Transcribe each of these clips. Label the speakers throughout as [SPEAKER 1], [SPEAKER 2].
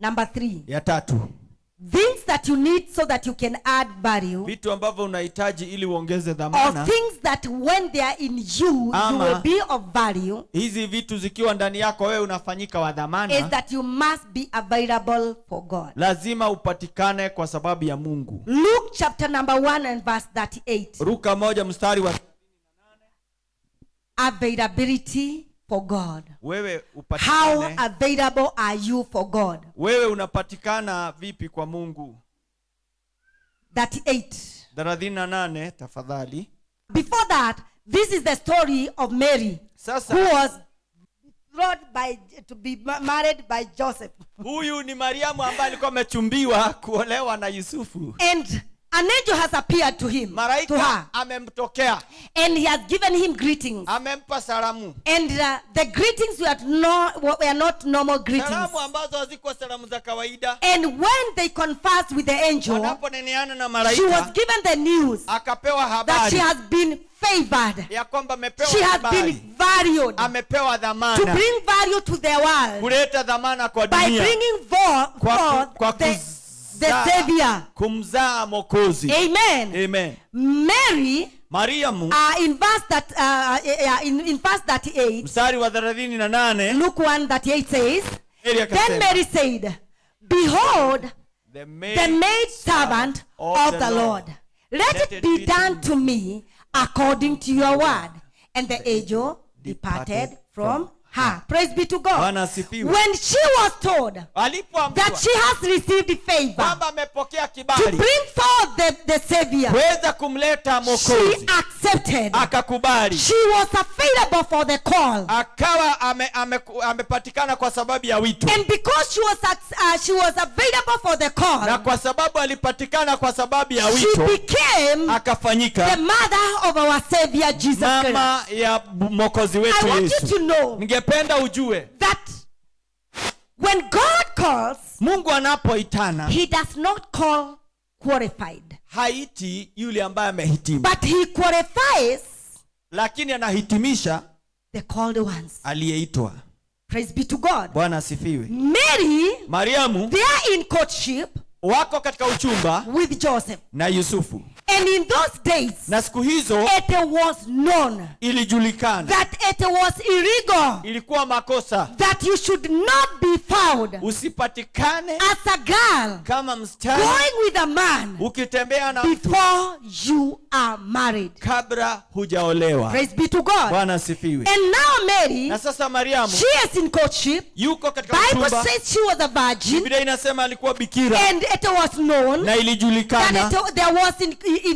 [SPEAKER 1] Number 3.
[SPEAKER 2] Ya 3.
[SPEAKER 1] Things that you need so that you can add value.
[SPEAKER 2] Vitu ambavyo unahitaji ili uongeze
[SPEAKER 1] Or
[SPEAKER 2] dhamana.
[SPEAKER 1] things that when they are in you, you will be of value.
[SPEAKER 2] Hizi vitu zikiwa ndani yako wewe unafanyika wa dhamana.
[SPEAKER 1] Is that you must be available for God.
[SPEAKER 2] Lazima upatikane kwa sababu ya Mungu.
[SPEAKER 1] Luke chapter number 1 and verse 38.
[SPEAKER 2] Luka 1 mstari wa 38.
[SPEAKER 1] Availability for God.
[SPEAKER 2] Wewe
[SPEAKER 1] How
[SPEAKER 2] upatikane.
[SPEAKER 1] available are you for God?
[SPEAKER 2] Wewe unapatikana vipi kwa Mungu?
[SPEAKER 1] 38.
[SPEAKER 2] 38 tafadhali.
[SPEAKER 1] Before that, this is the story of Mary,
[SPEAKER 2] Sasa
[SPEAKER 1] who was betrothed to be married by Joseph.
[SPEAKER 2] huyu ni Mariamu ambaye alikuwa amechumbiwa kuolewa na Yusufu.
[SPEAKER 1] And an angel has appeared to him, to
[SPEAKER 2] Malaika
[SPEAKER 1] her,
[SPEAKER 2] amemtokea,
[SPEAKER 1] and he has given him greetings.
[SPEAKER 2] amempa salamu.
[SPEAKER 1] And the greetings were not normal greetings.
[SPEAKER 2] Salamu ambazo hazikuwa salamu za kawaida.
[SPEAKER 1] And when they conversed with the angel,
[SPEAKER 2] Wanaponeneana na
[SPEAKER 1] she was
[SPEAKER 2] malaika,
[SPEAKER 1] given the news
[SPEAKER 2] akapewa
[SPEAKER 1] that she
[SPEAKER 2] habari
[SPEAKER 1] has been favored.
[SPEAKER 2] ya kwamba amepewa
[SPEAKER 1] She has
[SPEAKER 2] habari,
[SPEAKER 1] been valued
[SPEAKER 2] amepewa
[SPEAKER 1] to
[SPEAKER 2] dhamana,
[SPEAKER 1] bring value to the world
[SPEAKER 2] kuleta dhamana kwa
[SPEAKER 1] by
[SPEAKER 2] dunia,
[SPEAKER 1] bringing
[SPEAKER 2] kwa
[SPEAKER 1] forth the Savior.
[SPEAKER 2] kumzaa Mwokozi.
[SPEAKER 1] Amen.
[SPEAKER 2] Amen.
[SPEAKER 1] Mary,
[SPEAKER 2] Mariamu,
[SPEAKER 1] in verse 38,
[SPEAKER 2] mstari wa 38,
[SPEAKER 1] Luke 1:38 says,
[SPEAKER 2] Mary
[SPEAKER 1] then
[SPEAKER 2] akasema,
[SPEAKER 1] Mary said, behold,
[SPEAKER 2] the
[SPEAKER 1] the maid servant of the Lord, let it be done to me according to your word. And the angel departed from her. Praise be to God.
[SPEAKER 2] Bwana asifiwe.
[SPEAKER 1] When she was told that
[SPEAKER 2] alipoambiwa
[SPEAKER 1] she has received favor
[SPEAKER 2] kwamba amepokea
[SPEAKER 1] to
[SPEAKER 2] kibali
[SPEAKER 1] bring forth the Savior,
[SPEAKER 2] kuweza kumleta
[SPEAKER 1] she
[SPEAKER 2] Mwokozi,
[SPEAKER 1] accepted.
[SPEAKER 2] akakubali,
[SPEAKER 1] She was available for the call.
[SPEAKER 2] akawa amepatikana kwa sababu ya wito.
[SPEAKER 1] And because she was available for the
[SPEAKER 2] Na
[SPEAKER 1] call,
[SPEAKER 2] kwa sababu alipatikana kwa sababu ya
[SPEAKER 1] she
[SPEAKER 2] wito,
[SPEAKER 1] became the
[SPEAKER 2] akafanyika
[SPEAKER 1] mother of our Savior Jesus Christ.
[SPEAKER 2] mama ya Mwokozi
[SPEAKER 1] I
[SPEAKER 2] wetu
[SPEAKER 1] want you
[SPEAKER 2] Yesu.
[SPEAKER 1] to know
[SPEAKER 2] Ningependa ujue
[SPEAKER 1] that when God calls,
[SPEAKER 2] Mungu anapoitana
[SPEAKER 1] he does not call qualified,
[SPEAKER 2] haiti yule ambaye amehitimu,
[SPEAKER 1] but he qualifies
[SPEAKER 2] lakini anahitimisha
[SPEAKER 1] the called ones.
[SPEAKER 2] aliyeitwa.
[SPEAKER 1] Praise be to God.
[SPEAKER 2] Bwana asifiwe.
[SPEAKER 1] Mary,
[SPEAKER 2] Mariamu
[SPEAKER 1] they are in courtship
[SPEAKER 2] wako katika uchumba
[SPEAKER 1] with Joseph.
[SPEAKER 2] na Yusufu,
[SPEAKER 1] And in those days,
[SPEAKER 2] na siku hizo
[SPEAKER 1] it was known
[SPEAKER 2] ilijulikana,
[SPEAKER 1] that it was illegal,
[SPEAKER 2] ilikuwa makosa
[SPEAKER 1] that you should not be found
[SPEAKER 2] usipatikane
[SPEAKER 1] as a girl
[SPEAKER 2] kama msichana
[SPEAKER 1] going with a man
[SPEAKER 2] ukitembea na mtu
[SPEAKER 1] before you are married.
[SPEAKER 2] kabla hujaolewa.
[SPEAKER 1] Praise be to God.
[SPEAKER 2] Bwana asifiwe.
[SPEAKER 1] And now Mary,
[SPEAKER 2] Na sasa Mariamu
[SPEAKER 1] she is in courtship.
[SPEAKER 2] yuko katika
[SPEAKER 1] Bible
[SPEAKER 2] uchumba.
[SPEAKER 1] says she was a virgin,
[SPEAKER 2] Biblia inasema alikuwa bikira
[SPEAKER 1] and it was known
[SPEAKER 2] na ilijulikana
[SPEAKER 1] that there was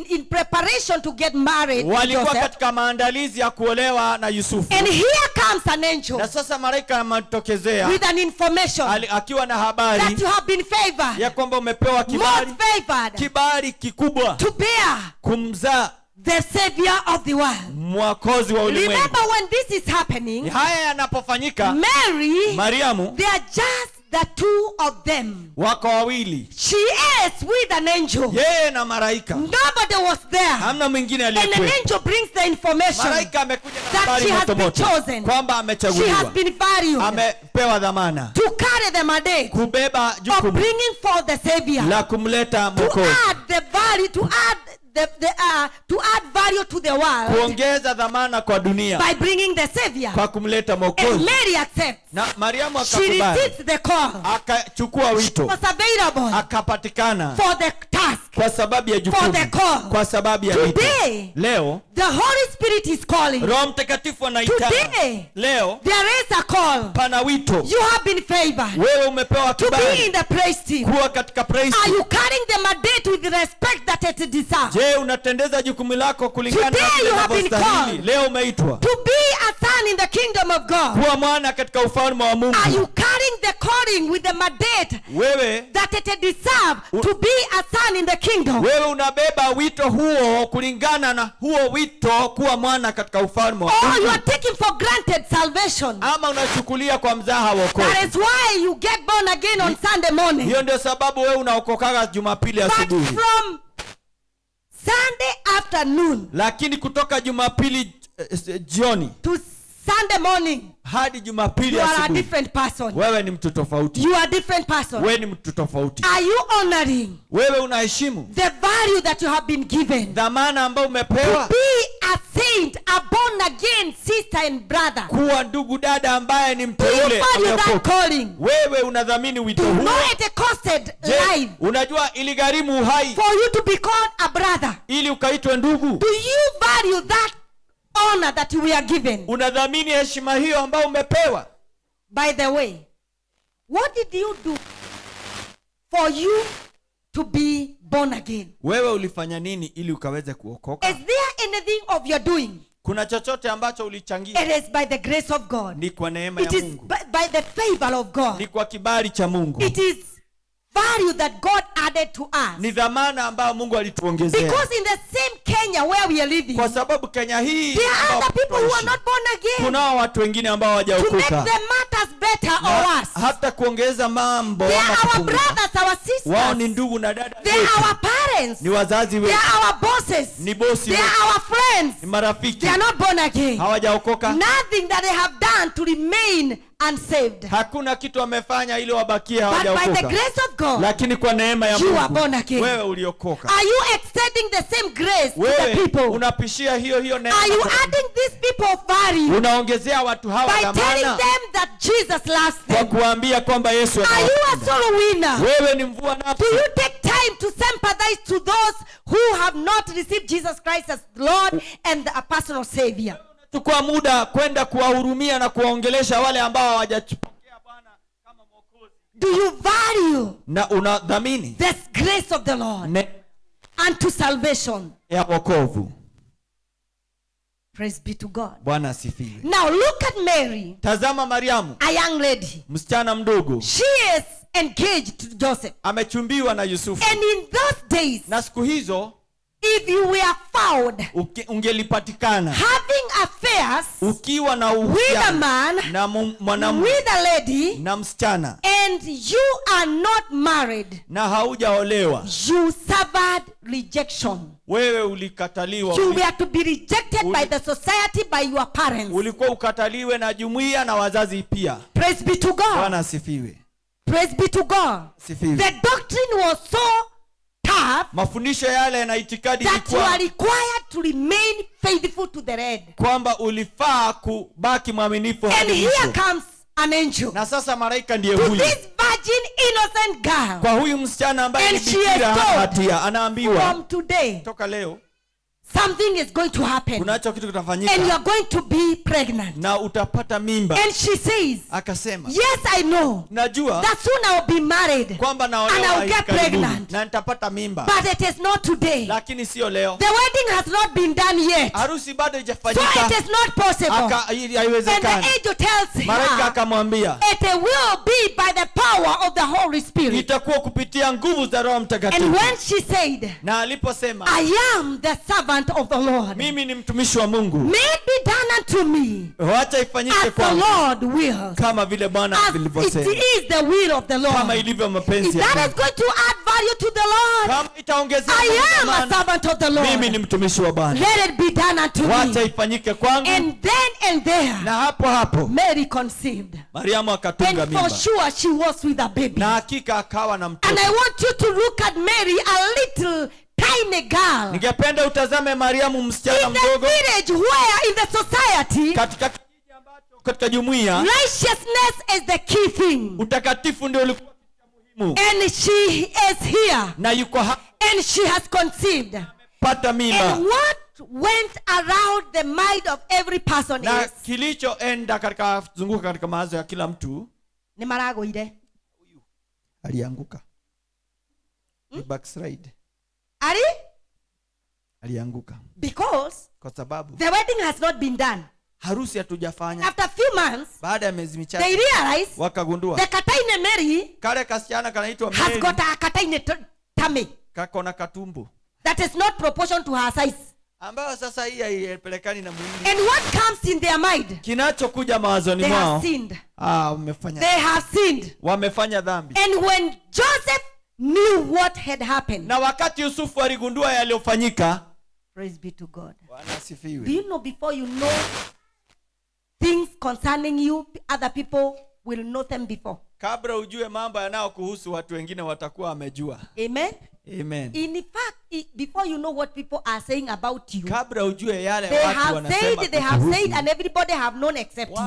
[SPEAKER 1] in preparation to get married to
[SPEAKER 2] walikuwa
[SPEAKER 1] Joseph.
[SPEAKER 2] katika maandalizi ya kuolewa na Yusufu.
[SPEAKER 1] And here comes an angel
[SPEAKER 2] Na sasa malaika ametokezea
[SPEAKER 1] with an information
[SPEAKER 2] akiwa na
[SPEAKER 1] that
[SPEAKER 2] habari
[SPEAKER 1] you have been favored,
[SPEAKER 2] ya kwamba umepewa kibali,
[SPEAKER 1] most favored,
[SPEAKER 2] kibali kikubwa
[SPEAKER 1] to bear
[SPEAKER 2] kumzaa
[SPEAKER 1] the Savior of the world.
[SPEAKER 2] Mwokozi wa ulimwengu.
[SPEAKER 1] Remember, when this is happening,
[SPEAKER 2] Haya yanapofanyika,
[SPEAKER 1] Mary,
[SPEAKER 2] Mariamu
[SPEAKER 1] they are just the two of them.
[SPEAKER 2] wako wawili,
[SPEAKER 1] She is with an angel.
[SPEAKER 2] yeye na malaika,
[SPEAKER 1] Nobody was there.
[SPEAKER 2] hamna mwingine
[SPEAKER 1] And an
[SPEAKER 2] aliyekuwa.
[SPEAKER 1] angel brings the information
[SPEAKER 2] Malaika amekuja na
[SPEAKER 1] that
[SPEAKER 2] habari
[SPEAKER 1] she has
[SPEAKER 2] moto
[SPEAKER 1] been
[SPEAKER 2] moto
[SPEAKER 1] chosen.
[SPEAKER 2] kwamba
[SPEAKER 1] She has
[SPEAKER 2] amechaguliwa,
[SPEAKER 1] been valued
[SPEAKER 2] amepewa dhamana
[SPEAKER 1] to carry the mandate
[SPEAKER 2] kubeba
[SPEAKER 1] of
[SPEAKER 2] jukumu
[SPEAKER 1] bringing forth the Savior,
[SPEAKER 2] la kumleta
[SPEAKER 1] to
[SPEAKER 2] Mwokozi,
[SPEAKER 1] add the value, to add value to the world
[SPEAKER 2] kuongeza dhamana kwa dunia
[SPEAKER 1] by bringing the Savior.
[SPEAKER 2] kwa kumleta
[SPEAKER 1] And
[SPEAKER 2] Mwokozi.
[SPEAKER 1] Mary accepts.
[SPEAKER 2] Na Mariamu
[SPEAKER 1] She
[SPEAKER 2] akakubali,
[SPEAKER 1] receives the call.
[SPEAKER 2] akachukua wito,
[SPEAKER 1] Was available
[SPEAKER 2] akapatikana
[SPEAKER 1] for the task.
[SPEAKER 2] kwa sababu ya jukumu,
[SPEAKER 1] For the call.
[SPEAKER 2] kwa sababu ya wito.
[SPEAKER 1] Today,
[SPEAKER 2] Leo
[SPEAKER 1] the Holy Spirit is calling.
[SPEAKER 2] Roho Mtakatifu anaitana.
[SPEAKER 1] Today,
[SPEAKER 2] Leo
[SPEAKER 1] there is a call.
[SPEAKER 2] pana wito,
[SPEAKER 1] You have been favored
[SPEAKER 2] wewe umepewa
[SPEAKER 1] to be
[SPEAKER 2] kibali
[SPEAKER 1] in the praise team.
[SPEAKER 2] kuwa katika praise
[SPEAKER 1] Are
[SPEAKER 2] team.
[SPEAKER 1] you carrying the mandate with the respect that it deserves?
[SPEAKER 2] Je, unatendeza jukumu lako kulingana
[SPEAKER 1] Today
[SPEAKER 2] na vile
[SPEAKER 1] you have been
[SPEAKER 2] inavyostahili?
[SPEAKER 1] called.
[SPEAKER 2] Leo umeitwa
[SPEAKER 1] To be a son in the kingdom of God.
[SPEAKER 2] kuwa mwana katika ufalme wa Mungu.
[SPEAKER 1] Are you carrying the calling with the mandate
[SPEAKER 2] Wewe
[SPEAKER 1] that it deserves to be a son in the kingdom?
[SPEAKER 2] wewe unabeba wito huo kulingana na huo wito kuwa mwana katika ufalme wa
[SPEAKER 1] Or you
[SPEAKER 2] Mungu,
[SPEAKER 1] are taking for granted salvation?
[SPEAKER 2] ama unachukulia kwa mzaha wokovu?
[SPEAKER 1] That is why you get born again on Sunday morning.
[SPEAKER 2] Hiyo ndio sababu wewe unaokokaga Jumapili
[SPEAKER 1] But
[SPEAKER 2] asubuhi,
[SPEAKER 1] from Sunday afternoon
[SPEAKER 2] lakini kutoka Jumapili jioni
[SPEAKER 1] to Sunday morning,
[SPEAKER 2] hadi Jumapili
[SPEAKER 1] you are a
[SPEAKER 2] asubuhi,
[SPEAKER 1] different person.
[SPEAKER 2] wewe ni mtu tofauti.
[SPEAKER 1] You are a different person.
[SPEAKER 2] Wewe ni mtu tofauti.
[SPEAKER 1] Are you honoring
[SPEAKER 2] Wewe unaheshimu
[SPEAKER 1] the value that you have been given?
[SPEAKER 2] dhamana ambayo
[SPEAKER 1] To
[SPEAKER 2] umepewa
[SPEAKER 1] be a saint, a born again sister and brother.
[SPEAKER 2] kuwa ndugu dada ambaye ni
[SPEAKER 1] Do you
[SPEAKER 2] mteule
[SPEAKER 1] value that
[SPEAKER 2] ameokoka.
[SPEAKER 1] calling?
[SPEAKER 2] Wewe unadhamini wito
[SPEAKER 1] Do you
[SPEAKER 2] huo?
[SPEAKER 1] know it costed
[SPEAKER 2] Je,
[SPEAKER 1] life
[SPEAKER 2] unajua iligharimu uhai
[SPEAKER 1] for you to be called a brother?
[SPEAKER 2] ili ukaitwe ndugu?
[SPEAKER 1] Do you value that honor that we are given?
[SPEAKER 2] Unadhamini heshima hiyo ambayo umepewa?
[SPEAKER 1] By the way, what did you do for you to be born again?
[SPEAKER 2] Wewe ulifanya nini ili ukaweze kuokoka?
[SPEAKER 1] Is there anything of your doing?
[SPEAKER 2] Kuna chochote ambacho ulichangia?
[SPEAKER 1] It is by the grace of God.
[SPEAKER 2] Ni kwa neema
[SPEAKER 1] It
[SPEAKER 2] ya
[SPEAKER 1] is
[SPEAKER 2] Mungu.
[SPEAKER 1] by the favor of God.
[SPEAKER 2] Ni kwa kibali cha Mungu.
[SPEAKER 1] It is value that God added to us.
[SPEAKER 2] Ni dhamana ambayo Mungu alituongezea.
[SPEAKER 1] Because in the same Kenya where we are living,
[SPEAKER 2] Kwa sababu Kenya hii
[SPEAKER 1] there are
[SPEAKER 2] ambao
[SPEAKER 1] other people who are
[SPEAKER 2] tunaishi,
[SPEAKER 1] not born again.
[SPEAKER 2] kuna watu wengine ambao
[SPEAKER 1] To make
[SPEAKER 2] hawajaokoka.
[SPEAKER 1] the matters better or
[SPEAKER 2] Na
[SPEAKER 1] worse,
[SPEAKER 2] hata kuongeza mambo
[SPEAKER 1] they
[SPEAKER 2] ama
[SPEAKER 1] are our
[SPEAKER 2] kupunguza.
[SPEAKER 1] brothers, our
[SPEAKER 2] Wao ni
[SPEAKER 1] sisters.
[SPEAKER 2] ndugu na dada
[SPEAKER 1] They are
[SPEAKER 2] wetu.
[SPEAKER 1] our parents.
[SPEAKER 2] Ni wazazi
[SPEAKER 1] They
[SPEAKER 2] wetu.
[SPEAKER 1] are our bosses.
[SPEAKER 2] Ni bosi
[SPEAKER 1] They are
[SPEAKER 2] wetu.
[SPEAKER 1] our friends.
[SPEAKER 2] Ni marafiki.
[SPEAKER 1] They are not born again.
[SPEAKER 2] Hawajaokoka.
[SPEAKER 1] Nothing that they have done to remain unsaved.
[SPEAKER 2] Hakuna kitu wamefanya ili wabakie
[SPEAKER 1] But by the
[SPEAKER 2] hawajaokoka.
[SPEAKER 1] grace of God,
[SPEAKER 2] Lakini kwa neema ya
[SPEAKER 1] you are born
[SPEAKER 2] Mungu
[SPEAKER 1] again.
[SPEAKER 2] wewe uliokoka.
[SPEAKER 1] Are you extending the same grace to the
[SPEAKER 2] Wewe
[SPEAKER 1] people?
[SPEAKER 2] unapishia hiyo neema.
[SPEAKER 1] Are you
[SPEAKER 2] kwa-
[SPEAKER 1] adding these people of value
[SPEAKER 2] Unaongezea watu hawa
[SPEAKER 1] by telling
[SPEAKER 2] dhamana
[SPEAKER 1] them that Jesus loves
[SPEAKER 2] kwa
[SPEAKER 1] them?
[SPEAKER 2] kuambia kwamba Yesu
[SPEAKER 1] Are you a
[SPEAKER 2] anawapenda.
[SPEAKER 1] soul winner?
[SPEAKER 2] Wewe ni mvua
[SPEAKER 1] Do
[SPEAKER 2] nafsi.
[SPEAKER 1] you take time to sympathize to those who have not received Jesus Christ as Lord and a personal Savior?
[SPEAKER 2] Chukua muda kwenda kuwahurumia na kuwaongelesha wale ambao hawajapokea Bwana kama Mwokozi.
[SPEAKER 1] Do you value
[SPEAKER 2] Na unadhamini
[SPEAKER 1] this grace of the Lord
[SPEAKER 2] neema
[SPEAKER 1] unto salvation?
[SPEAKER 2] ya wokovu.
[SPEAKER 1] Praise be to God.
[SPEAKER 2] Bwana asifiwe.
[SPEAKER 1] Now look at Mary,
[SPEAKER 2] Tazama Mariamu,
[SPEAKER 1] a young lady.
[SPEAKER 2] msichana mdogo,
[SPEAKER 1] She is engaged to Joseph.
[SPEAKER 2] amechumbiwa na Yusufu.
[SPEAKER 1] And in those days,
[SPEAKER 2] Na siku hizo
[SPEAKER 1] if you were found
[SPEAKER 2] ungelipatikana
[SPEAKER 1] having affairs
[SPEAKER 2] ukiwa na
[SPEAKER 1] with a
[SPEAKER 2] uhusiano
[SPEAKER 1] man,
[SPEAKER 2] na mwanamume
[SPEAKER 1] with a lady,
[SPEAKER 2] na msichana
[SPEAKER 1] and you are not married,
[SPEAKER 2] na haujaolewa,
[SPEAKER 1] you suffered rejection.
[SPEAKER 2] wewe ulikataliwa.
[SPEAKER 1] You were to be rejected by the society, by your parents.
[SPEAKER 2] Ulikuwa ukataliwe na jumuiya na wazazi pia.
[SPEAKER 1] Praise be to God.
[SPEAKER 2] Bwana asifiwe.
[SPEAKER 1] Praise be to God.
[SPEAKER 2] Asifiwe.
[SPEAKER 1] The doctrine was so tough
[SPEAKER 2] Mafundisho yale na itikadi
[SPEAKER 1] that you are
[SPEAKER 2] ilikuwa
[SPEAKER 1] required to remain faithful to the Lord.
[SPEAKER 2] kwamba ulifaa kubaki mwaminifu
[SPEAKER 1] And
[SPEAKER 2] hadi
[SPEAKER 1] here
[SPEAKER 2] mwisho.
[SPEAKER 1] comes an angel
[SPEAKER 2] Na sasa malaika ndiye
[SPEAKER 1] to
[SPEAKER 2] huyu
[SPEAKER 1] this virgin innocent girl.
[SPEAKER 2] kwa huyu msichana ambaye ni
[SPEAKER 1] And she
[SPEAKER 2] bikira
[SPEAKER 1] is
[SPEAKER 2] hana
[SPEAKER 1] told,
[SPEAKER 2] hatia, anaambiwa
[SPEAKER 1] From today,
[SPEAKER 2] toka leo
[SPEAKER 1] something is going to happen.
[SPEAKER 2] kunacho kitu
[SPEAKER 1] And you
[SPEAKER 2] kitafanyika
[SPEAKER 1] are going to be pregnant.
[SPEAKER 2] na utapata mimba.
[SPEAKER 1] And she says,
[SPEAKER 2] Akasema,
[SPEAKER 1] yes, I know
[SPEAKER 2] najua
[SPEAKER 1] that soon I will be married
[SPEAKER 2] kwamba
[SPEAKER 1] and
[SPEAKER 2] naolewa
[SPEAKER 1] I will
[SPEAKER 2] hivi
[SPEAKER 1] get
[SPEAKER 2] karibuni
[SPEAKER 1] pregnant.
[SPEAKER 2] na nitapata mimba,
[SPEAKER 1] But it is not today.
[SPEAKER 2] lakini sio leo.
[SPEAKER 1] The wedding has not been done yet.
[SPEAKER 2] Harusi bado
[SPEAKER 1] So it
[SPEAKER 2] haijafanyika.
[SPEAKER 1] is not possible. And
[SPEAKER 2] Haiwezekani.
[SPEAKER 1] the angel tells
[SPEAKER 2] Malaika
[SPEAKER 1] her,
[SPEAKER 2] akamwambia,
[SPEAKER 1] it will be by the power of the Holy Spirit.
[SPEAKER 2] itakuwa kupitia nguvu za Roho
[SPEAKER 1] And
[SPEAKER 2] Mtakatifu.
[SPEAKER 1] when she said,
[SPEAKER 2] Na aliposema,
[SPEAKER 1] I am the servant of the Lord,
[SPEAKER 2] mimi ni mtumishi wa Mungu,
[SPEAKER 1] may it be done unto me
[SPEAKER 2] wacha ifanyike
[SPEAKER 1] as the
[SPEAKER 2] kwangu
[SPEAKER 1] Lord wills.
[SPEAKER 2] kama vile Bwana
[SPEAKER 1] As it
[SPEAKER 2] alivyosema,
[SPEAKER 1] is the will of the
[SPEAKER 2] kama
[SPEAKER 1] Lord.
[SPEAKER 2] ilivyo
[SPEAKER 1] If
[SPEAKER 2] mapenzi ya
[SPEAKER 1] that is
[SPEAKER 2] Mungu.
[SPEAKER 1] going to add value to the Lord,
[SPEAKER 2] Kama itaongezea
[SPEAKER 1] I am a
[SPEAKER 2] thamani,
[SPEAKER 1] servant of the
[SPEAKER 2] mimi ni
[SPEAKER 1] Lord.
[SPEAKER 2] mtumishi wa Bwana,
[SPEAKER 1] Let it be done unto
[SPEAKER 2] wacha
[SPEAKER 1] me.
[SPEAKER 2] ifanyike kwangu.
[SPEAKER 1] And then and there,
[SPEAKER 2] Na hapo hapo
[SPEAKER 1] Mary conceived.
[SPEAKER 2] Mariamu akatunga
[SPEAKER 1] And for
[SPEAKER 2] mimba,
[SPEAKER 1] sure she was with a baby.
[SPEAKER 2] na hakika akawa na
[SPEAKER 1] And
[SPEAKER 2] mtoto.
[SPEAKER 1] I want you to look at Mary, a little tiny girl.
[SPEAKER 2] Ningependa utazame Mariamu, msichana
[SPEAKER 1] In the
[SPEAKER 2] mdogo
[SPEAKER 1] village where in the society,
[SPEAKER 2] katika kijiji ambacho, katika jumuiya,
[SPEAKER 1] righteousness is the key thing.
[SPEAKER 2] utakatifu ndio ulikuwa muhimu,
[SPEAKER 1] And she is here.
[SPEAKER 2] na yuko hapa
[SPEAKER 1] And she has conceived.
[SPEAKER 2] pata mimba.
[SPEAKER 1] And what went around the mind of every person
[SPEAKER 2] Na
[SPEAKER 1] is,
[SPEAKER 2] kilichoenda katika zunguka katika mawazo ya kila mtu,
[SPEAKER 1] ni marago ile.
[SPEAKER 2] alianguka. Ni backslide.
[SPEAKER 1] Ari?
[SPEAKER 2] Alianguka
[SPEAKER 1] Because
[SPEAKER 2] kwa sababu
[SPEAKER 1] the wedding has not been done.
[SPEAKER 2] harusi hatujafanya.
[SPEAKER 1] After a few months,
[SPEAKER 2] Baada ya miezi
[SPEAKER 1] they
[SPEAKER 2] michache
[SPEAKER 1] realize
[SPEAKER 2] wakagundua
[SPEAKER 1] the Kataine Mary
[SPEAKER 2] kale kasichana kanaitwa
[SPEAKER 1] has
[SPEAKER 2] Mary
[SPEAKER 1] got a Kataine tummy
[SPEAKER 2] kako na katumbo
[SPEAKER 1] that is not proportion to her size.
[SPEAKER 2] ambayo sasa hii haipelekani na mwili.
[SPEAKER 1] And what comes in their mind?
[SPEAKER 2] Kinachokuja mawazoni
[SPEAKER 1] They
[SPEAKER 2] mwao,
[SPEAKER 1] have sinned.
[SPEAKER 2] wamefanya,
[SPEAKER 1] They have sinned.
[SPEAKER 2] wamefanya dhambi.
[SPEAKER 1] And when Joseph knew what had happened,
[SPEAKER 2] Na wakati Yusufu aligundua yaliyofanyika,
[SPEAKER 1] praise be to God.
[SPEAKER 2] Bwana
[SPEAKER 1] Do
[SPEAKER 2] asifiwe.
[SPEAKER 1] you know before you know things concerning you, other people will know them before.
[SPEAKER 2] Kabla ujue mambo yanayokuhusu, watu wengine watakuwa wamejua.
[SPEAKER 1] Amen.
[SPEAKER 2] Amen.
[SPEAKER 1] In fact, before you know what people are saying about you,
[SPEAKER 2] kabla ujue yale
[SPEAKER 1] they
[SPEAKER 2] watu
[SPEAKER 1] have
[SPEAKER 2] wanasema
[SPEAKER 1] said and everybody have known except you.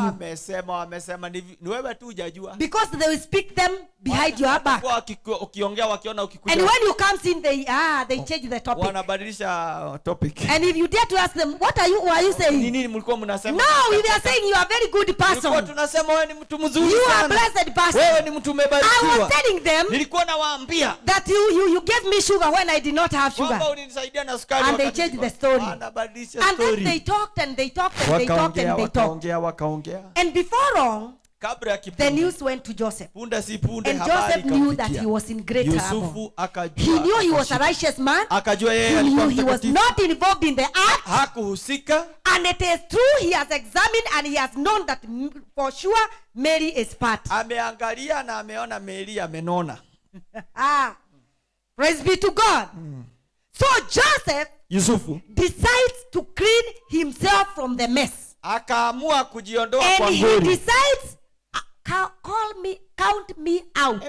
[SPEAKER 2] Wamesema ni wewe tu hujajua.
[SPEAKER 1] Because they will speak them behind your back.
[SPEAKER 2] Ukiongea wakiona ukikuja.
[SPEAKER 1] And when you come in, they change the topic.
[SPEAKER 2] Wanabadilisha topic.
[SPEAKER 1] And if you dare to ask them, what are you saying?
[SPEAKER 2] Nini mlikuwa mnasema?
[SPEAKER 1] No, we are saying you are a very good person.
[SPEAKER 2] Tulikuwa tunasema wewe ni mtu mzuri sana.
[SPEAKER 1] You are a blessed person.
[SPEAKER 2] Wewe ni mtu umebarikiwa.
[SPEAKER 1] I was telling them,
[SPEAKER 2] nilikuwa nawaambia
[SPEAKER 1] that you gave me sugar when I did not have sugar.
[SPEAKER 2] Kwamba ulinisaidia na sukari.
[SPEAKER 1] And they changed the story.
[SPEAKER 2] Wanabadilisha
[SPEAKER 1] And
[SPEAKER 2] story.
[SPEAKER 1] then they talked and they talked and they talked and they talked.
[SPEAKER 2] Wakaongea.
[SPEAKER 1] And before long,
[SPEAKER 2] kabla ya
[SPEAKER 1] the news went to Joseph.
[SPEAKER 2] Punde si punde
[SPEAKER 1] And
[SPEAKER 2] habari
[SPEAKER 1] Joseph knew that he was in great trouble.
[SPEAKER 2] Yusufu akajua.
[SPEAKER 1] He knew he was a righteous man.
[SPEAKER 2] Akajua yeye
[SPEAKER 1] He
[SPEAKER 2] alikuwa
[SPEAKER 1] knew he was
[SPEAKER 2] mtakatifu.
[SPEAKER 1] not involved in the act.
[SPEAKER 2] Hakuhusika.
[SPEAKER 1] And it is true, he has examined and he has known that for sure Mary is part.
[SPEAKER 2] Ameangalia na ameona Mary amenona.
[SPEAKER 1] Praise be to God. So Joseph
[SPEAKER 2] Yusufu
[SPEAKER 1] decides to clean himself from the mess.
[SPEAKER 2] Akaamua kujiondoa kwa
[SPEAKER 1] And he
[SPEAKER 2] ngori.
[SPEAKER 1] decides, count me out.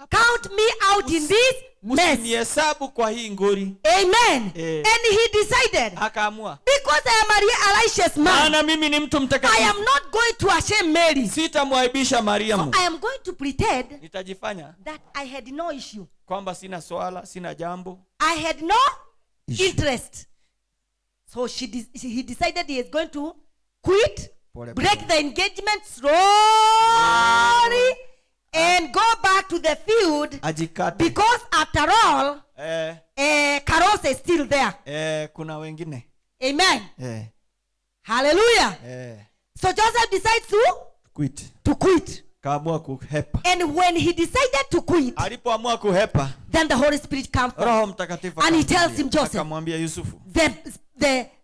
[SPEAKER 1] Count me out in this mess.
[SPEAKER 2] Usinihesabu kwa hii ngori.
[SPEAKER 1] Amen. And he decided,
[SPEAKER 2] akaamua,
[SPEAKER 1] because I am a righteous man,
[SPEAKER 2] maana mimi ni mtu mtakatifu,
[SPEAKER 1] I am not going to ashame Mary.
[SPEAKER 2] Sitamwaibisha Mariamu.
[SPEAKER 1] So I am going to pretend
[SPEAKER 2] nitajifanya
[SPEAKER 1] that I had no issue.
[SPEAKER 2] Kwamba sina swala, sina jambo.
[SPEAKER 1] I had no interest. So he decided he is going to quit, break the engagement slowly, and go back to the field.
[SPEAKER 2] Ajikate.
[SPEAKER 1] Because after all, Caros is still there.
[SPEAKER 2] Kuna wengine.
[SPEAKER 1] Amen. Hallelujah. So Joseph decides to quit.
[SPEAKER 2] Kaamua kuhepa.
[SPEAKER 1] And when he decided to quit,
[SPEAKER 2] alipoamua kuhepa,
[SPEAKER 1] then the Holy Spirit comes
[SPEAKER 2] Roho Mtakatifu
[SPEAKER 1] and he tells him, Joseph,
[SPEAKER 2] akamwambia Yusufu,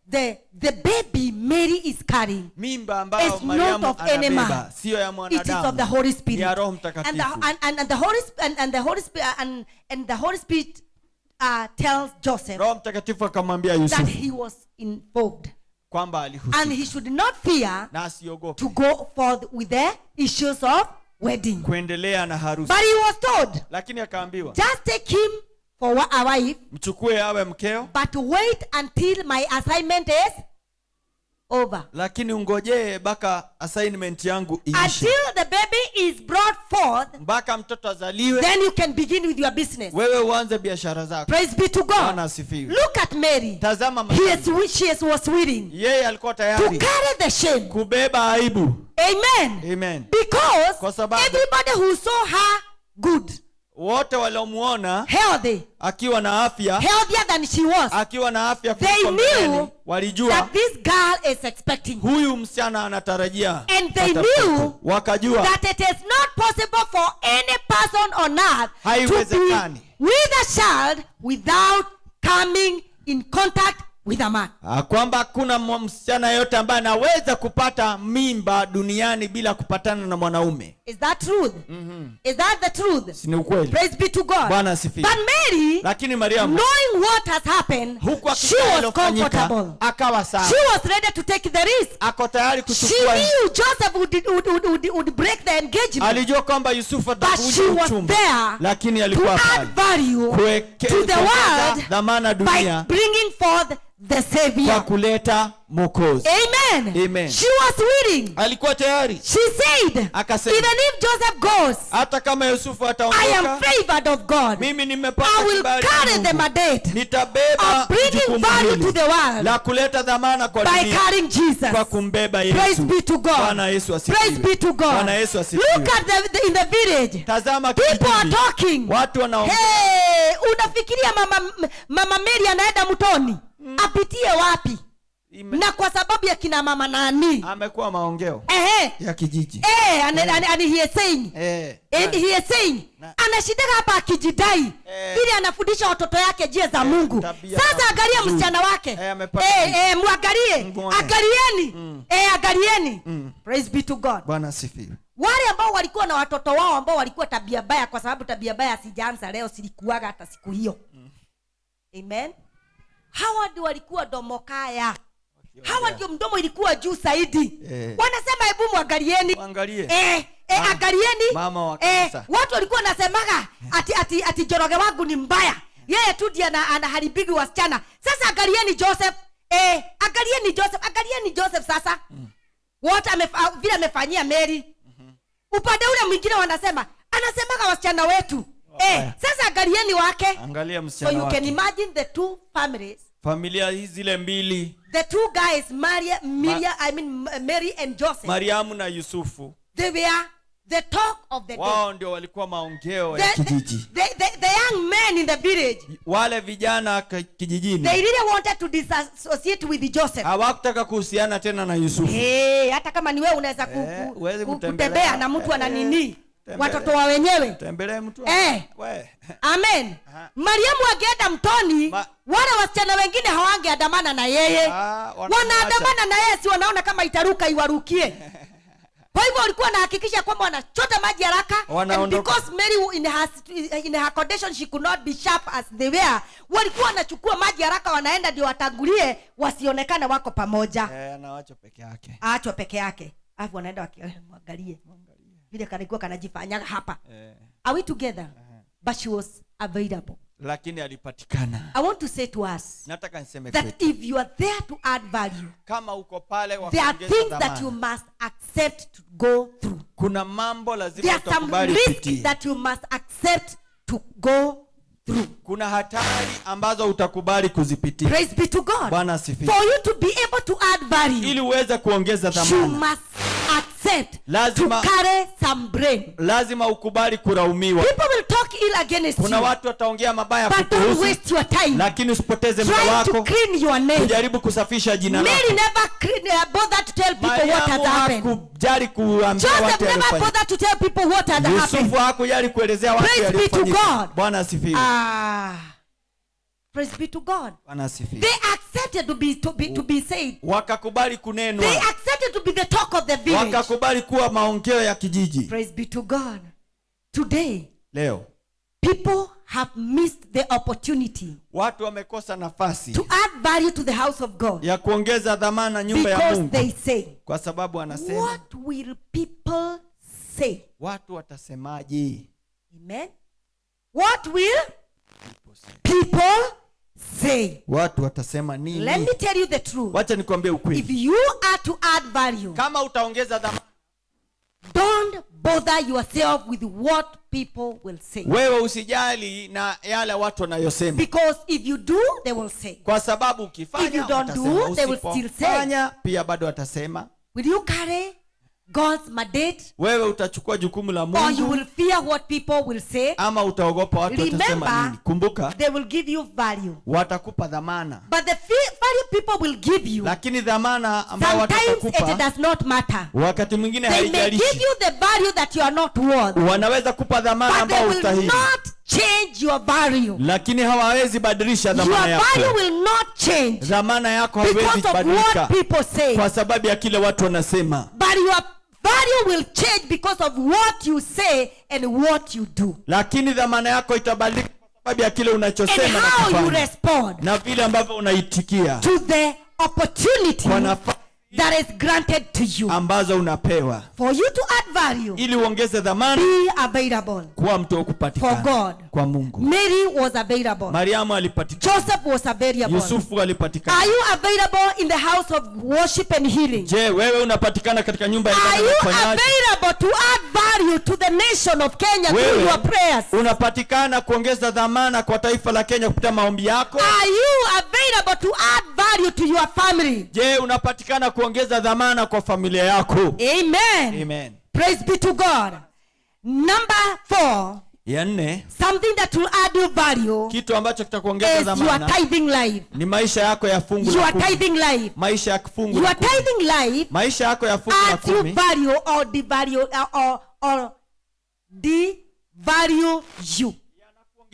[SPEAKER 1] the baby Mary is carrying
[SPEAKER 2] mimba ambayo Mariamu anabeba sio ya mwanadamu.
[SPEAKER 1] It is of the Holy Spirit.
[SPEAKER 2] Ya Roho Mtakatifu.
[SPEAKER 1] And the Holy Spirit tells Joseph
[SPEAKER 2] Roho Mtakatifu akamwambia Yusufu
[SPEAKER 1] that he was involved.
[SPEAKER 2] Kwamba alihusika.
[SPEAKER 1] And he should not fear
[SPEAKER 2] na asiogope
[SPEAKER 1] to go forth with the issues of wedding.
[SPEAKER 2] Kuendelea na harusi.
[SPEAKER 1] But he was told,
[SPEAKER 2] lakini akaambiwa,
[SPEAKER 1] just take him for a wife,
[SPEAKER 2] mchukue awe mkeo,
[SPEAKER 1] but wait until my assignment is over.
[SPEAKER 2] Lakini ungojee baka assignment yangu iishe.
[SPEAKER 1] Until the baby is brought forth,
[SPEAKER 2] mpaka mtoto azaliwe,
[SPEAKER 1] then you can begin with your business.
[SPEAKER 2] Wewe uanze biashara zako.
[SPEAKER 1] Praise be to God.
[SPEAKER 2] Bwana asifiwe.
[SPEAKER 1] Look at Mary.
[SPEAKER 2] Tazama Maria.
[SPEAKER 1] She was willing.
[SPEAKER 2] Yeye alikuwa tayari
[SPEAKER 1] to carry the shame.
[SPEAKER 2] Kubeba aibu.
[SPEAKER 1] Amen.
[SPEAKER 2] Amen.
[SPEAKER 1] Because everybody who saw her good,
[SPEAKER 2] wote waliomuona
[SPEAKER 1] healthy,
[SPEAKER 2] akiwa na afya,
[SPEAKER 1] healthier than she was,
[SPEAKER 2] akiwa na afya
[SPEAKER 1] they knew
[SPEAKER 2] walijua
[SPEAKER 1] that this girl is expecting.
[SPEAKER 2] Huyu msichana anatarajia.
[SPEAKER 1] And they knew
[SPEAKER 2] wakajua
[SPEAKER 1] that it is not possible for any person on earth to be with a child without coming in contact with a man.
[SPEAKER 2] Kwamba hakuna msichana yote ambaye anaweza kupata mimba duniani bila kupatana na mwanaume.
[SPEAKER 1] Is that truth? Is that the truth?
[SPEAKER 2] Si ukweli.
[SPEAKER 1] Praise be to God.
[SPEAKER 2] Bwana asifiwe.
[SPEAKER 1] But Mary,
[SPEAKER 2] lakini Mariamu,
[SPEAKER 1] knowing what has happened, she was comfortable.
[SPEAKER 2] Akawa sawa.
[SPEAKER 1] She was ready to take the risk.
[SPEAKER 2] Ako tayari kuchukua.
[SPEAKER 1] She knew Joseph would break the engagement.
[SPEAKER 2] Alijua kwamba Yusufu atakuja uchumba.
[SPEAKER 1] Lakini
[SPEAKER 2] alikuwa
[SPEAKER 1] pale. To add value to the world
[SPEAKER 2] dhamana dunia,
[SPEAKER 1] by bringing forth the Savior.
[SPEAKER 2] Kwa kuleta Mwokozi.
[SPEAKER 1] Amen.
[SPEAKER 2] Amen.
[SPEAKER 1] She was willing.
[SPEAKER 2] Alikuwa tayari.
[SPEAKER 1] She said,
[SPEAKER 2] akasema,
[SPEAKER 1] even if Joseph goes,
[SPEAKER 2] hata kama Yusufu ataondoka,
[SPEAKER 1] I am favored of God.
[SPEAKER 2] Mimi nimepata
[SPEAKER 1] kibali. I will carry the mandate.
[SPEAKER 2] Nitabeba
[SPEAKER 1] of bringing value to the world.
[SPEAKER 2] La kuleta dhamana kwa dunia.
[SPEAKER 1] By carrying Jesus.
[SPEAKER 2] Kwa kumbeba Yesu.
[SPEAKER 1] Praise be to God.
[SPEAKER 2] Bwana Yesu asifiwe.
[SPEAKER 1] Praise be to God.
[SPEAKER 2] Bwana Yesu asifiwe.
[SPEAKER 1] Look at in the village.
[SPEAKER 2] Tazama
[SPEAKER 1] people are talking.
[SPEAKER 2] Watu wanaongea.
[SPEAKER 1] Hey, unafikiria mama Mary anaenda mtoni? Apitie wapi? Na kwa sababu ya kina mama nani?
[SPEAKER 2] Amekuwa maongeo ya kijiji.
[SPEAKER 1] And he is saying. And he is saying. Anashindaka hapa akijidai. Ili anafundisha watoto yake njia za Mungu. Sasa angalia msichana wake. Muangalie. Angalieni. Angalieni. Praise be to God.
[SPEAKER 2] Bwana asifiwe.
[SPEAKER 1] Wale ambao walikuwa na watoto wao ambao walikuwa tabia baya, kwa sababu tabia baya sijaanza leo, silikuaga hata siku hiyo. Amen. Hawa ndio walikuwa domokaya. Hawa ndio mdomo ilikuwa juu zaidi. Wanasema hebu muangalieni. Angalieni.
[SPEAKER 2] Mama wa kanisa.
[SPEAKER 1] Watu walikuwa nasemaga ati Njoroge wangu ni mbaya. Yeye tu ndiye anaharibiki wasichana. Sasa angalieni Joseph. Angalieni Joseph sasa. Wote vile amefanyia Mary. Upande ule mwingine anasemaga wasichana wetu. Sasa angalieni wake.
[SPEAKER 2] Angalia msichana wake.
[SPEAKER 1] So you can imagine the two families.
[SPEAKER 2] Familia hizi zile mbili.
[SPEAKER 1] The two guys, Mary and Joseph.
[SPEAKER 2] Mariamu na Yusufu.
[SPEAKER 1] They were the talk of the day.
[SPEAKER 2] Wao ndio walikuwa maongeo ya kijiji.
[SPEAKER 1] The young men in the village.
[SPEAKER 2] Wale vijana kijijini.
[SPEAKER 1] They really wanted to disassociate with Joseph.
[SPEAKER 2] Hawakutaka kuhusiana tena na Yusufu.
[SPEAKER 1] Hata kama ni wewe unaweza kutembea na mtu ana nini? Watoto wa wenyewe.
[SPEAKER 2] Tembelee mtu.
[SPEAKER 1] Amen. Mariamu angeenda mtoni, wale wasichana wengine hawangeandamana na yeye. Wanaandamana na yeye, si wanaona kama itaruka iwarukie. Kwa hivyo walikuwa wanahakikisha kwamba wanachota maji haraka, and because Mary in her condition she could not be sharp as they were, walikuwa wanachukua maji haraka wanaenda ndio watangulie wasionekane wako pamoja.
[SPEAKER 2] Anaacho peke yake.
[SPEAKER 1] Aacho peke yake. Alafu wanaenda wakiangalie. Vile kalikuwa kanajifanya hapa. Are we together? But she was available.
[SPEAKER 2] Lakini alipatikana.
[SPEAKER 1] I want to say to us,
[SPEAKER 2] nataka niseme
[SPEAKER 1] that if you are there to add value,
[SPEAKER 2] kama uko pale
[SPEAKER 1] there are things that you must accept to go through.
[SPEAKER 2] Kuna mambo lazima
[SPEAKER 1] utakubali kupitia. There are some risks that you must accept to go through. Kuna hatari ambazo utakubali kuzipitia. Praise be to God.
[SPEAKER 2] Bwana asifiwe.
[SPEAKER 1] For you to be able to add value,
[SPEAKER 2] ili uweze kuongeza thamani,
[SPEAKER 1] you must accept to carry some brain.
[SPEAKER 2] Lazima ukubali kulaumiwa.
[SPEAKER 1] People will talk ill against you.
[SPEAKER 2] Kuna watu wataongea mabaya
[SPEAKER 1] kukuhusu. But don't waste your time.
[SPEAKER 2] Lakini usipoteze muda wako.
[SPEAKER 1] Try to clean your name.
[SPEAKER 2] Kujaribu kusafisha jina lako.
[SPEAKER 1] Mary never bothered to tell people what had happened.
[SPEAKER 2] Hakujali kuambia watu
[SPEAKER 1] Joseph never bothered to tell people what had happened.
[SPEAKER 2] Yusufu hakujali kuelezea watu yaliyofanyika. Bwana asifiwe.
[SPEAKER 1] Praise be to God.
[SPEAKER 2] Bwana asifiwe.
[SPEAKER 1] They accepted to be said.
[SPEAKER 2] Wakakubali kunenwa.
[SPEAKER 1] They accepted to be the talk of the village.
[SPEAKER 2] Wakakubali kuwa maongeo ya kijiji.
[SPEAKER 1] Praise be to God. Today,
[SPEAKER 2] leo,
[SPEAKER 1] people have missed the opportunity.
[SPEAKER 2] Watu wamekosa nafasi
[SPEAKER 1] to add value to the house of God.
[SPEAKER 2] Ya kuongeza dhamana nyumba ya Mungu.
[SPEAKER 1] Because they say,
[SPEAKER 2] kwa sababu wanasema,
[SPEAKER 1] what will people say?
[SPEAKER 2] Watu watasemaje?
[SPEAKER 1] Amen. What will people say?
[SPEAKER 2] Watu watasema nini?
[SPEAKER 1] Let me tell you the truth.
[SPEAKER 2] Wacha nikwambie ukweli.
[SPEAKER 1] If you are to add value,
[SPEAKER 2] kama utaongeza dhamana,
[SPEAKER 1] don't bother yourself with what people will say.
[SPEAKER 2] Wewe usijali na yale watu wanayosema.
[SPEAKER 1] Because if you do, they will say.
[SPEAKER 2] Kwa sababu ukifanya,
[SPEAKER 1] if you don't do, they will still say.
[SPEAKER 2] Pia bado watasema.
[SPEAKER 1] Will you carry God's mandate?
[SPEAKER 2] Wewe utachukua jukumu la Mungu.
[SPEAKER 1] Or you will fear what people will say?
[SPEAKER 2] Ama utaogopa watu watasema nini? Kumbuka,
[SPEAKER 1] they will give you value.
[SPEAKER 2] Watakupa dhamana.
[SPEAKER 1] But the value people will give you,
[SPEAKER 2] lakini dhamana ambayo watakupa,
[SPEAKER 1] sometimes it does not matter.
[SPEAKER 2] Wakati mwingine haijalishi.
[SPEAKER 1] They may give you the value that you are not worth.
[SPEAKER 2] Wanaweza kupa dhamana ambayo ustahili.
[SPEAKER 1] But they will not change your value.
[SPEAKER 2] Lakini hawawezi badilisha dhamana yako.
[SPEAKER 1] Your value will not change.
[SPEAKER 2] Dhamana yako haiwezi badilika.
[SPEAKER 1] Because of what people say.
[SPEAKER 2] Kwa sababu ya kile watu wanasema.
[SPEAKER 1] But your value will change because of what you say and what you do.
[SPEAKER 2] Lakini dhamana yako itabadilika kwa sababu ya kile unachosema na kufanya.
[SPEAKER 1] You respond.
[SPEAKER 2] Na vile ambavyo unaitikia.
[SPEAKER 1] To the opportunity that is granted to you.
[SPEAKER 2] Ambazo unapewa.
[SPEAKER 1] For you to add value.
[SPEAKER 2] Ili uongeze dhamana.
[SPEAKER 1] Be available.
[SPEAKER 2] Kuwa mtu kupatikana.
[SPEAKER 1] For God.
[SPEAKER 2] Kwa Mungu.
[SPEAKER 1] Mary was available.
[SPEAKER 2] Mariamu alipatikana.
[SPEAKER 1] Joseph was available.
[SPEAKER 2] Yusufu alipatikana.
[SPEAKER 1] Are you available in the house of worship and healing?
[SPEAKER 2] Je, wewe unapatikana katika nyumba ya ibada na uponyaji?
[SPEAKER 1] Are you available to add value to the nation of Kenya through your prayers?
[SPEAKER 2] Unapatikana kuongeza dhamana kwa taifa la Kenya kupitia maombi yako?
[SPEAKER 1] Are you available to add value to your family?
[SPEAKER 2] Je, unapatikana kuongeza dhamana kwa familia yako?
[SPEAKER 1] Amen.
[SPEAKER 2] Amen.
[SPEAKER 1] Praise be to God. Number 4.
[SPEAKER 2] Ya 4.
[SPEAKER 1] Something that will add you value.
[SPEAKER 2] Kitu ambacho kitakuongeza dhamana.
[SPEAKER 1] Your tithing life.
[SPEAKER 2] Ni maisha yako ya fungu la 10.
[SPEAKER 1] Your tithing life.
[SPEAKER 2] Maisha ya fungu la 10.
[SPEAKER 1] Your tithing life.
[SPEAKER 2] Maisha yako ya fungu la 10.
[SPEAKER 1] You value or devalue or devalue you.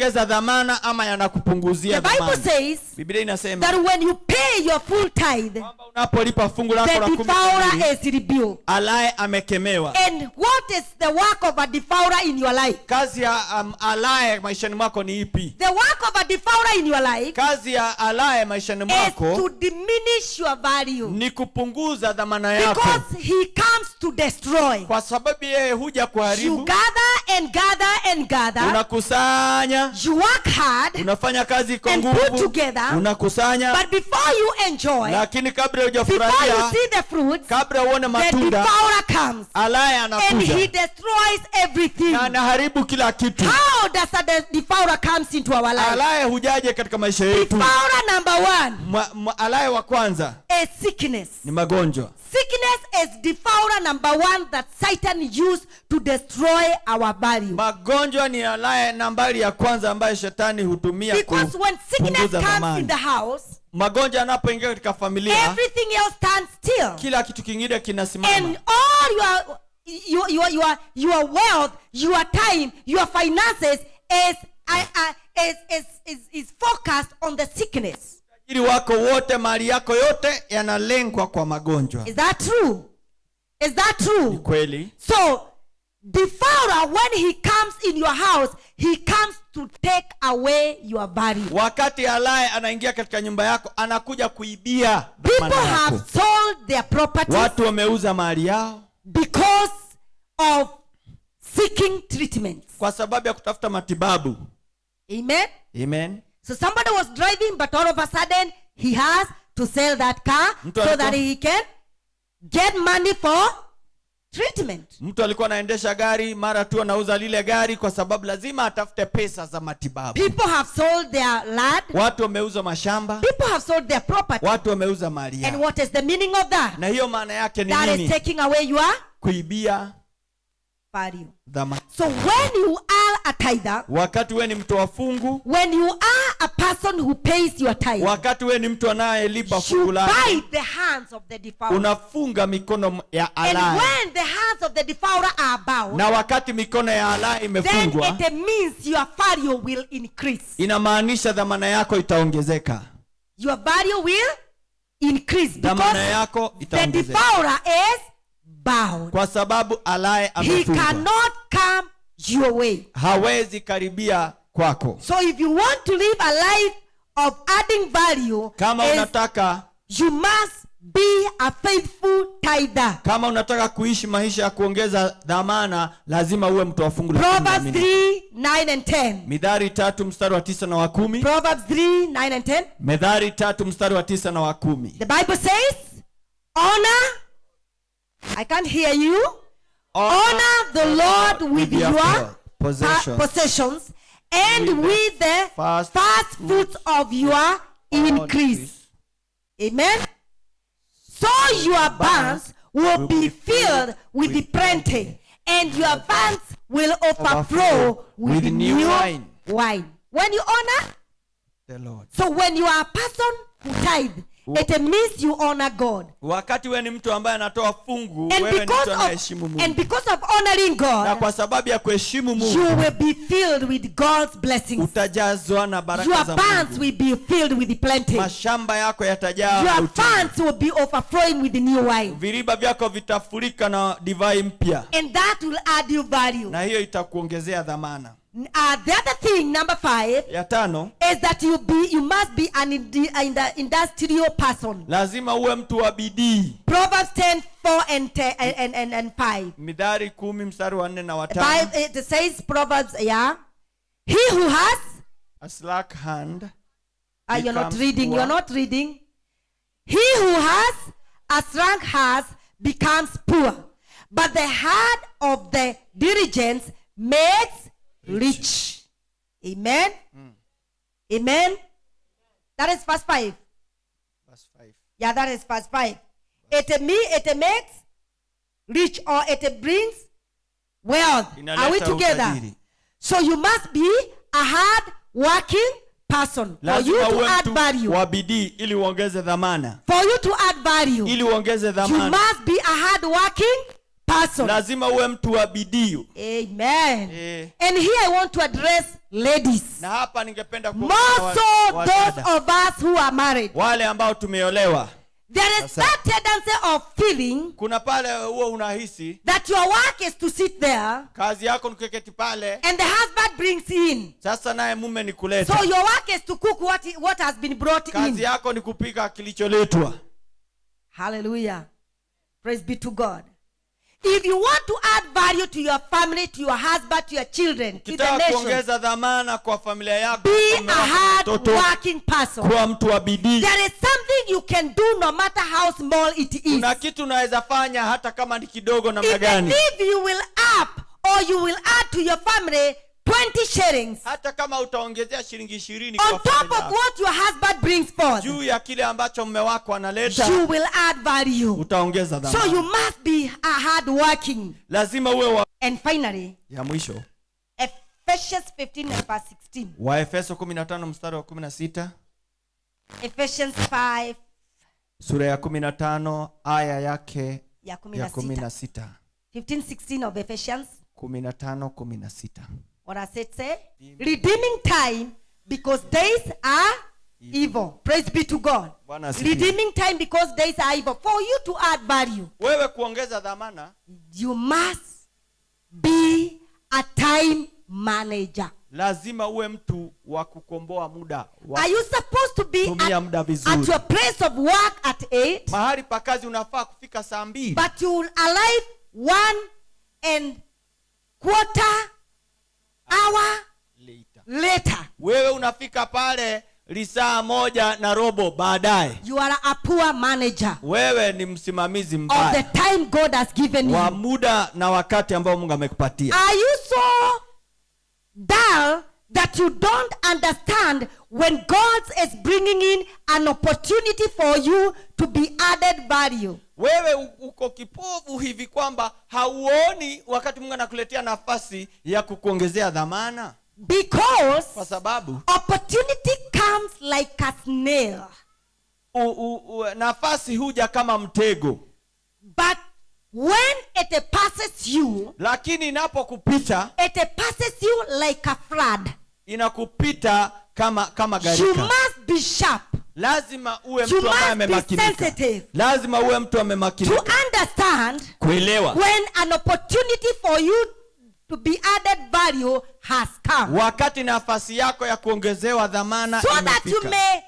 [SPEAKER 2] yanaongeza dhamana ama yanakupunguzia dhamana.
[SPEAKER 1] The Bible says
[SPEAKER 2] Biblia inasema
[SPEAKER 1] that when you pay your full tithe,
[SPEAKER 2] kwamba unapolipa fungu lako la 10,
[SPEAKER 1] the devourer is rebuked.
[SPEAKER 2] alaye amekemewa.
[SPEAKER 1] And what is the work of a devourer in your life?
[SPEAKER 2] Kazi ya alaye maishani mwako ni ipi?
[SPEAKER 1] The work of a devourer in your life,
[SPEAKER 2] kazi ya alaye maishani mwako
[SPEAKER 1] is to diminish your value.
[SPEAKER 2] Ni kupunguza dhamana yako.
[SPEAKER 1] Because he comes to destroy.
[SPEAKER 2] Kwa sababu yeye huja kuharibu.
[SPEAKER 1] You gather and gather and gather.
[SPEAKER 2] Unakusanya.
[SPEAKER 1] You work hard.
[SPEAKER 2] Unafanya kazi kwa nguvu.
[SPEAKER 1] And put together.
[SPEAKER 2] Unakusanya.
[SPEAKER 1] But before you enjoy,
[SPEAKER 2] lakini kabla hujafurahia,
[SPEAKER 1] before you see the fruits,
[SPEAKER 2] kabla uone matunda,
[SPEAKER 1] the devourer comes.
[SPEAKER 2] Alaye anakuja.
[SPEAKER 1] And he destroys everything.
[SPEAKER 2] Na anaharibu kila kitu.
[SPEAKER 1] How does the devourer comes into our life?
[SPEAKER 2] Alaye hujaje katika maisha yetu.
[SPEAKER 1] Devourer number 1.
[SPEAKER 2] Alaye wa kwanza
[SPEAKER 1] is sickness.
[SPEAKER 2] Ni magonjwa.
[SPEAKER 1] Sickness is devourer number 1 that Satan used to destroy our value.
[SPEAKER 2] Magonjwa ni alaye nambari ya kwanza ambayo shetani hutumia
[SPEAKER 1] because when sickness comes in the house,
[SPEAKER 2] magonjwa yanapoingia katika familia,
[SPEAKER 1] everything else stands still.
[SPEAKER 2] Kila kitu kingine kinasimama.
[SPEAKER 1] And all your wealth, your time, your finances is focused on the sickness.
[SPEAKER 2] Wako wote, mali yako yote yanalengwa kwa magonjwa.
[SPEAKER 1] Is that true? Is that true?
[SPEAKER 2] Ni kweli.
[SPEAKER 1] So devourer, when he comes in your house, he comes to take away your value.
[SPEAKER 2] Wakati alaye anaingia katika nyumba yako, anakuja kuibia.
[SPEAKER 1] People have sold their property.
[SPEAKER 2] Watu wameuza mali yao
[SPEAKER 1] because of seeking treatment.
[SPEAKER 2] Kwa sababu ya kutafuta matibabu.
[SPEAKER 1] Amen.
[SPEAKER 2] Amen.
[SPEAKER 1] So somebody was driving, but all of a sudden he has to sell that car so that he can get money for treatment.
[SPEAKER 2] Mtu alikuwa anaendesha gari, mara tu anauza lile gari kwa sababu lazima atafute pesa za matibabu.
[SPEAKER 1] People have sold their land.
[SPEAKER 2] Watu wameuza mashamba.
[SPEAKER 1] People have sold their property.
[SPEAKER 2] Watu wameuza mali yao.
[SPEAKER 1] And what is the meaning of that?
[SPEAKER 2] Na hiyo maana yake ni nini?
[SPEAKER 1] That is taking away your
[SPEAKER 2] kuibia
[SPEAKER 1] value.
[SPEAKER 2] Dhamana.
[SPEAKER 1] So when you are a tither,
[SPEAKER 2] wakati wewe ni mtu wa fungu,
[SPEAKER 1] when you are a person who pays your tithe,
[SPEAKER 2] wakati wewe ni mtu anayelipa fungu lako,
[SPEAKER 1] you bind the hands of the devourer.
[SPEAKER 2] Unafunga mikono ya alaye.
[SPEAKER 1] And when the hands of the devourer are bound,
[SPEAKER 2] na wakati mikono ya alaye imefungwa,
[SPEAKER 1] then it means your value will increase.
[SPEAKER 2] Inamaanisha dhamana yako itaongezeka.
[SPEAKER 1] Your value will increase
[SPEAKER 2] dhamana yako itaongezeka.
[SPEAKER 1] The devourer is bound.
[SPEAKER 2] Kwa sababu alaye amefungwa.
[SPEAKER 1] He cannot come your way.
[SPEAKER 2] Hawezi karibia kwako.
[SPEAKER 1] So if you want to live a life of adding value,
[SPEAKER 2] kama unataka,
[SPEAKER 1] you must be a faithful tither.
[SPEAKER 2] Kama unataka kuishi maisha ya kuongeza dhamana, lazima uwe mtu wa fungu la 10.
[SPEAKER 1] Proverbs 3:9 and 10.
[SPEAKER 2] Mithali 3 mstari wa 9 na wa 10.
[SPEAKER 1] Proverbs 3:9 and 10.
[SPEAKER 2] Mithali 3 mstari wa 9 na wa 10.
[SPEAKER 1] The Bible says, honor, I can't hear you. Honor the Lord with your possessions and with the first fruits of your increase. Amen. So your barns will be filled with the plenty, and your vats will overflow with new wine. When you honor
[SPEAKER 2] the Lord.
[SPEAKER 1] So when you are a person who tithe, it means you honor God.
[SPEAKER 2] Wakati wewe ni mtu ambaye anatoa fungu, wewe ni mtu anayeheshimu Mungu.
[SPEAKER 1] And because of honoring God,
[SPEAKER 2] na kwa sababu ya kuheshimu Mungu,
[SPEAKER 1] you will be filled with God's blessings.
[SPEAKER 2] Utajazwa na baraka za Mungu.
[SPEAKER 1] Your barns will be filled with plenty.
[SPEAKER 2] Mashamba yako yatajaa.
[SPEAKER 1] Your barns will be overflowing with the new wine.
[SPEAKER 2] Viriba vyako vitafurika na divai mpya.
[SPEAKER 1] And that will add you value.
[SPEAKER 2] Na hiyo itakuongezea dhamana.
[SPEAKER 1] The other thing, number 5,
[SPEAKER 2] ya 5,
[SPEAKER 1] is that you must be an industrial person.
[SPEAKER 2] Lazima uwe mtu wa bidii.
[SPEAKER 1] Proverbs 10:4 and 5.
[SPEAKER 2] Mithali 10 mstari wa 4 na wa 5.
[SPEAKER 1] It says Proverbs, yeah. He who has
[SPEAKER 2] a slack hand.
[SPEAKER 1] You're not reading. Poor. You're not reading. He who has a slack hand becomes poor, but the heart of the diligent makes rich. Amen. Amen. That is verse 5.
[SPEAKER 2] Verse 5.
[SPEAKER 1] Yeah, that is verse 5. It makes rich, or it brings wealth. Are we together?
[SPEAKER 2] Utajiri.
[SPEAKER 1] So you must be a hard working person for you to add value.
[SPEAKER 2] Wa bidii ili uongeze dhamana.
[SPEAKER 1] For you to add value,
[SPEAKER 2] ili uongeze dhamana,
[SPEAKER 1] you must be a hard working person.
[SPEAKER 2] Lazima uwe mtu wa bidii.
[SPEAKER 1] Amen. And here I want to address ladies.
[SPEAKER 2] Na hapa ningependa
[SPEAKER 1] more so those of us who are married.
[SPEAKER 2] Wale ambao tumeolewa.
[SPEAKER 1] There is that tendency of feeling,
[SPEAKER 2] kuna pale huwa unahisi
[SPEAKER 1] that your work is to sit there,
[SPEAKER 2] kazi yako ni kuketi pale,
[SPEAKER 1] and the husband brings in.
[SPEAKER 2] Sasa naye mume ni kuleta.
[SPEAKER 1] So your work is to cook what has been brought in.
[SPEAKER 2] Kazi yako ni kupika kilicholetwa.
[SPEAKER 1] Hallelujah. Praise be to God. If you want to add value to your family, to your husband, to your children, to the nation,
[SPEAKER 2] kuongeza dhamana kwa familia yako,
[SPEAKER 1] be a hard working person.
[SPEAKER 2] Kuwa mtu wa bidii.
[SPEAKER 1] There is something you can do no matter how small it is.
[SPEAKER 2] Kuna kitu unaweza fanya hata kama ni kidogo namna gani.
[SPEAKER 1] If you will up or you will add to your family 20 shillings,
[SPEAKER 2] hata kama utaongezea shilingi 20
[SPEAKER 1] on top of what your husband brings forth,
[SPEAKER 2] juu ya kile ambacho mume wako analeta,
[SPEAKER 1] you will add value.
[SPEAKER 2] Utaongeza dhamana.
[SPEAKER 1] So you must be a hard working.
[SPEAKER 2] Lazima uwe
[SPEAKER 1] and finally,
[SPEAKER 2] ya mwisho,
[SPEAKER 1] Ephesians 15 and verse 16.
[SPEAKER 2] Waefeso 15 mstari wa 16.
[SPEAKER 1] Ephesians 5
[SPEAKER 2] sura ya 15 aya yake
[SPEAKER 1] ya 16. 15:16 of Ephesians
[SPEAKER 2] 15:16.
[SPEAKER 1] What does it say? Redeeming time because days are evil. Praise be to God. Redeeming time because days are evil. For you to add value,
[SPEAKER 2] wewe kuongeza dhamana,
[SPEAKER 1] you must be a time manager.
[SPEAKER 2] Lazima uwe mtu wa kukomboa muda.
[SPEAKER 1] Are you supposed to be at your place of work at 8?
[SPEAKER 2] Mahali pa kazi unafaa kufika saa 2.
[SPEAKER 1] But you will arrive 1.25 hour later.
[SPEAKER 2] Wewe unafika pale lisaa 1.25 baadaye.
[SPEAKER 1] You are a poor manager.
[SPEAKER 2] Wewe ni msimamizi mbaya
[SPEAKER 1] of the time God has given you.
[SPEAKER 2] Wa muda na wakati ambao Mungu amekupatia.
[SPEAKER 1] Are you so dull that you don't understand when God is bringing in an opportunity for you to be added value?
[SPEAKER 2] Wewe uko kipofu hivi kwamba hauoni wakati Mungu anakuletea nafasi ya kukuongezea dhamana?
[SPEAKER 1] Because
[SPEAKER 2] kwa sababu
[SPEAKER 1] opportunity comes like a snail.
[SPEAKER 2] Nafasi huja kama mtego.
[SPEAKER 1] But when it passes you,
[SPEAKER 2] lakini inapokupita,
[SPEAKER 1] it passes you like a flood.
[SPEAKER 2] Inakupita kama gharika.
[SPEAKER 1] You must be sharp.
[SPEAKER 2] Lazima uwe mtu ambaye amemakinika. Lazima uwe mtu amemakinika.
[SPEAKER 1] To understand,
[SPEAKER 2] kuelewa,
[SPEAKER 1] when an opportunity for you to be added value has come.
[SPEAKER 2] Wakati nafasi yako ya kuongezewa dhamana
[SPEAKER 1] so imefika. That you may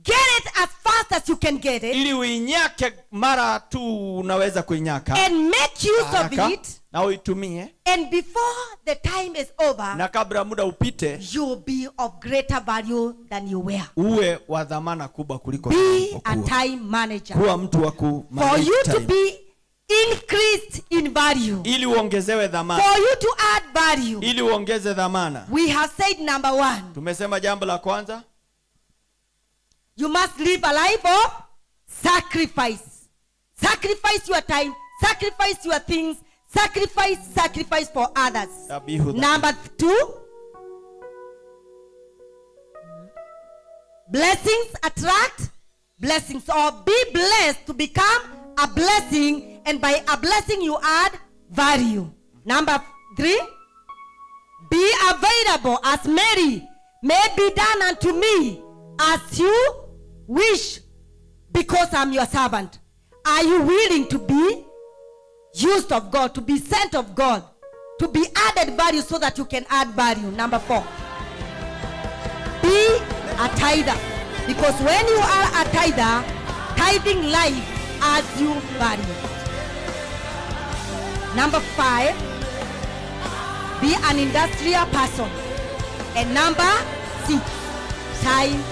[SPEAKER 1] get it as fast as you can get it.
[SPEAKER 2] Ili uinyake mara tu unaweza kuinyaka.
[SPEAKER 1] And make use of it.
[SPEAKER 2] Na uitumie.
[SPEAKER 1] And before the time is over,
[SPEAKER 2] na kabla muda upite,
[SPEAKER 1] you will be of greater value than you were.
[SPEAKER 2] Uwe wa dhamana kubwa kuliko
[SPEAKER 1] be a time manager.
[SPEAKER 2] Kuwa mtu wa
[SPEAKER 1] for you time. To be increased in value.
[SPEAKER 2] Ili uongezewe dhamana.
[SPEAKER 1] For you to add value.
[SPEAKER 2] Ili uongeze dhamana.
[SPEAKER 1] We have said number 1.
[SPEAKER 2] Tumesema jambo la kwanza.
[SPEAKER 1] You must live a life of sacrifice. Sacrifice your time. Sacrifice your things. Sacrifice for others. Number 2. Blessings attract blessings. Or be blessed to become a blessing. And by a blessing you add value. Number 3. Be available as Mary. May be done unto me as you wish, because I'm your servant. Are you willing to be used of God, to be sent of God, to be added value so that you can add value? Number 4. Be a tither, because when you are a tither, tithing life adds you value. Number 5. Be an industrial person. And number 6. Time